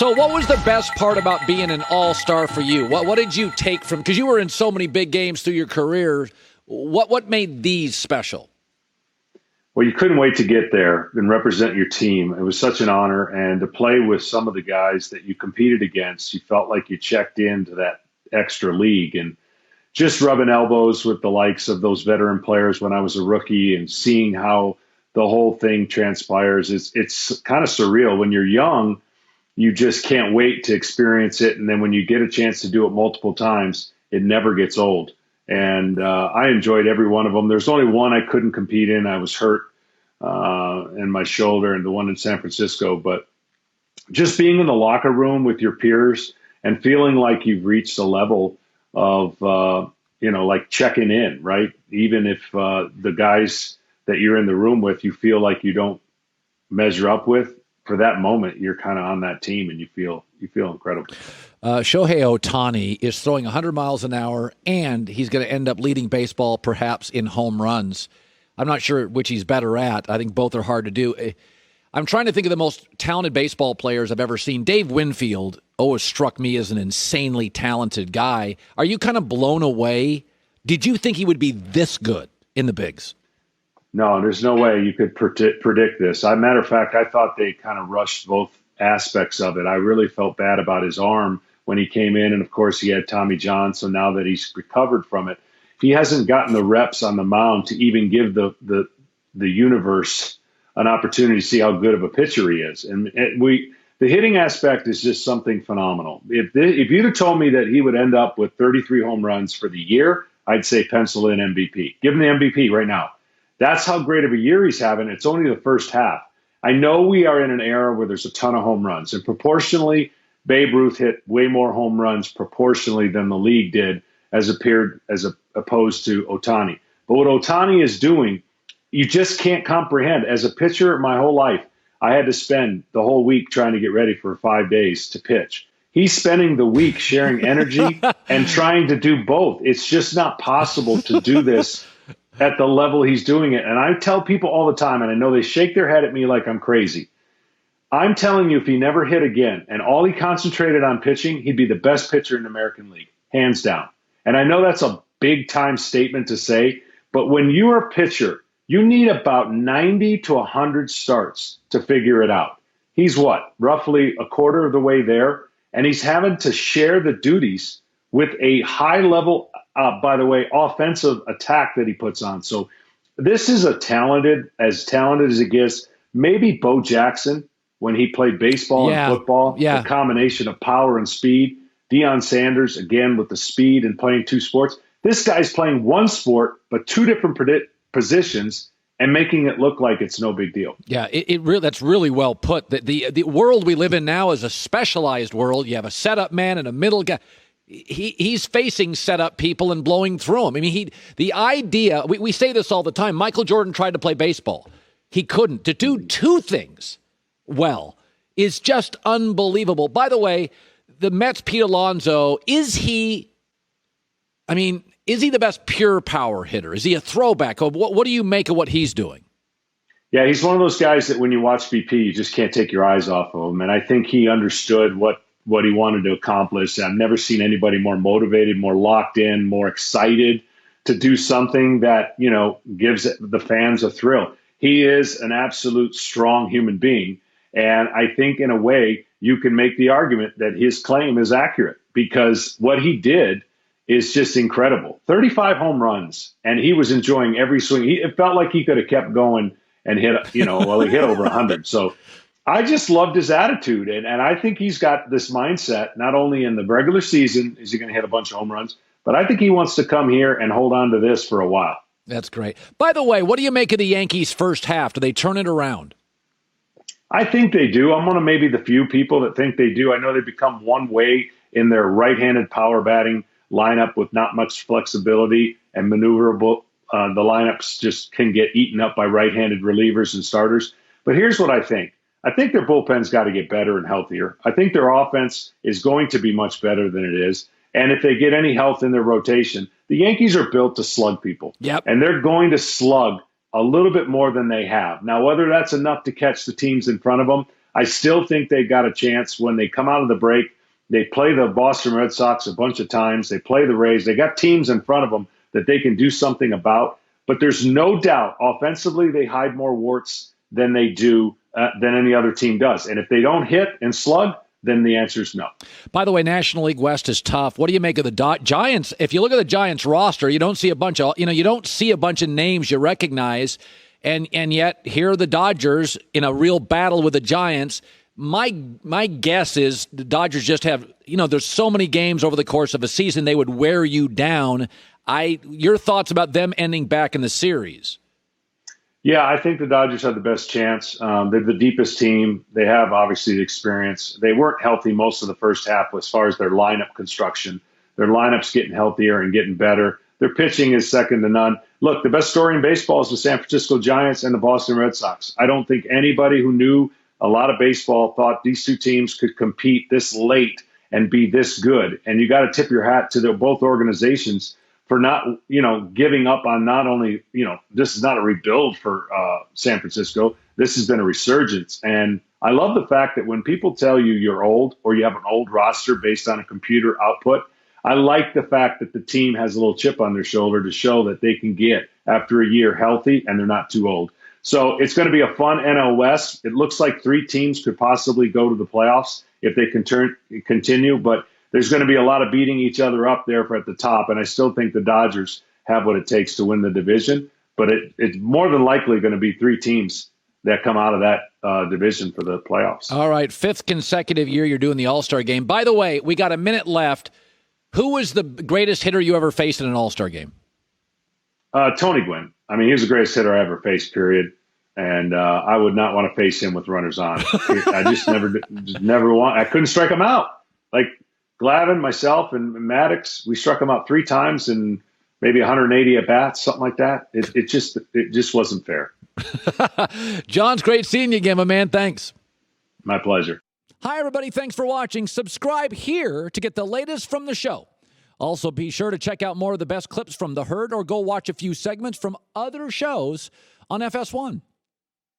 So what was the best part about being an all-star for you? What did you take from, because you were in so many big games through your career, what made these special? Well, you couldn't wait to get there and represent your team. It was such an honor. And to play with some of the guys that you competed against, you felt like you checked into that extra league. And just rubbing elbows with the likes of those veteran players when I was a rookie and seeing how the whole thing transpires, it's kind of surreal. When you're young, you just can't wait to experience it. And then when you get a chance to do it multiple times, it never gets old. And I enjoyed every one of them. There's only one I couldn't compete in. I was hurt in my shoulder, and the one in San Francisco. But just being in the locker room with your peers and feeling like you've reached a level of, like checking in, right? Even if the guys that you're in the room with, you feel like you don't measure up with, for that moment, you're kind of on that team and you feel incredible. Shohei Ohtani is throwing 100 miles an hour, and he's going to end up leading baseball perhaps in home runs. I'm not sure which he's better at. I think both are hard to do. I'm trying to think of the most talented baseball players I've ever seen. Dave Winfield always struck me as an insanely talented guy. Are you kind of blown away? Did you think he would be this good in the bigs? No, there's no way you could predict this. As a matter of fact, I thought they kind of rushed both aspects of it. I really felt bad about his arm when he came in, and of course he had Tommy John, so now that he's recovered from it, he hasn't gotten the reps on the mound to even give the universe an opportunity to see how good of a pitcher he is. And the hitting aspect is just something phenomenal. If you'd have told me that he would end up with 33 home runs for the year, I'd say pencil in MVP. Give him the MVP right now. That's how great of a year he's having. It's only the first half. I know we are in an era where there's a ton of home runs, and proportionally, Babe Ruth hit way more home runs proportionally than the league did as opposed to Ohtani. But what Ohtani is doing, you just can't comprehend. As a pitcher, my whole life, I had to spend the whole week trying to get ready for 5 days to pitch. He's spending the week sharing energy and trying to do both. It's just not possible to do this at the level he's doing it. And I tell people all the time, and I know they shake their head at me like I'm crazy. I'm telling you, if he never hit again and all he concentrated on pitching, he'd be the best pitcher in the American League, hands down. And I know that's a big time statement to say, but when you're a pitcher, you need about 90 to 100 starts to figure it out. He's roughly a quarter of the way there, and he's having to share the duties with a high level, by the way, offensive attack that he puts on. So this is as talented as it gets. Maybe Bo Jackson when he played baseball and football, a combination of power and speed. Deion Sanders, again, with the speed and playing two sports. This guy's playing one sport, but two different positions, and making it look like it's no big deal. Yeah, that's really well put. The world we live in now is a specialized world. You have a setup man and a middle guy. He's facing setup people and blowing through them. I mean, the idea, we say this all the time, Michael Jordan tried to play baseball. He couldn't. To do two things well is just unbelievable. By the way, the Mets' Pete Alonso, is he the best pure power hitter? Is he a throwback? What do you make of what he's doing? Yeah, he's one of those guys that when you watch BP, you just can't take your eyes off of him. And I think he understood what he wanted to accomplish. I've never seen anybody more motivated, more locked in, more excited to do something that, gives the fans a thrill. He is an absolute strong human being. And I think in a way you can make the argument that his claim is accurate because what he did is just incredible. 35 home runs, and he was enjoying every swing. It felt like he could have kept going and hit, he hit over 100. So I just loved his attitude. And I think he's got this mindset, not only in the regular season is he going to hit a bunch of home runs, but I think he wants to come here and hold on to this for a while. That's great. By the way, what do you make of the Yankees' first half? Do they turn it around? I think they do. I'm one of maybe the few people that think they do. I know they become one way in their right-handed power batting lineup with not much flexibility and maneuverable. The lineups just can get eaten up by right-handed relievers and starters. But here's what I think. I think their bullpen's got to get better and healthier. I think their offense is going to be much better than it is. And if they get any health in their rotation, the Yankees are built to slug people. Yep. And they're going to slug a little bit more than they have. Now, whether that's enough to catch the teams in front of them, I still think they got a chance when they come out of the break. They play the Boston Red Sox a bunch of times. They play the Rays. They got teams in front of them that they can do something about. But there's no doubt, offensively, they hide more warts than they do than any other team does. And if they don't hit and slug, then the answer is no. By the way, National League West is tough. What do you make of the Giants? If you look at the Giants roster, you don't see a bunch of names you recognize, and yet here are the Dodgers in a real battle with the Giants. My guess is the Dodgers just have, there's so many games over the course of a season they would wear you down. Your thoughts about them ending back in the series? Yeah, I think the Dodgers have the best chance. They're the deepest team. They have, obviously, the experience. They weren't healthy most of the first half as far as their lineup construction. Their lineup's getting healthier and getting better. Their pitching is second to none. Look, the best story in baseball is the San Francisco Giants and the Boston Red Sox. I don't think anybody who knew a lot of baseball thought these two teams could compete this late and be this good. And you got to tip your hat to both organizations for not, giving up on not only, this is not a rebuild for San Francisco. This has been a resurgence. And I love the fact that when people tell you you're old or you have an old roster based on a computer output, I like the fact that the team has a little chip on their shoulder to show that they can get after a year healthy and they're not too old. So it's going to be a fun NL West. It looks like 3 teams could possibly go to the playoffs if they can continue, but there's going to be a lot of beating each other up there at the top, and I still think the Dodgers have what it takes to win the division, but it's more than likely going to be 3 teams that come out of that division for the playoffs. All right, 5th consecutive year you're doing the All-Star game. By the way, we got a minute left. Who was the greatest hitter you ever faced in an All-Star game? Tony Gwynn. I mean, he was the greatest hitter I ever faced, period. And I would not want to face him with runners on. I just never want. I couldn't strike him out. Like Glavine, myself, and Maddox, we struck him out 3 times in maybe 180 at bats, something like that. It just wasn't fair. John's great seeing you again, my man. Thanks. My pleasure. Hi, everybody. Thanks for watching. Subscribe here to get the latest from the show. Also, be sure to check out more of the best clips from The Herd or go watch a few segments from other shows on FS1.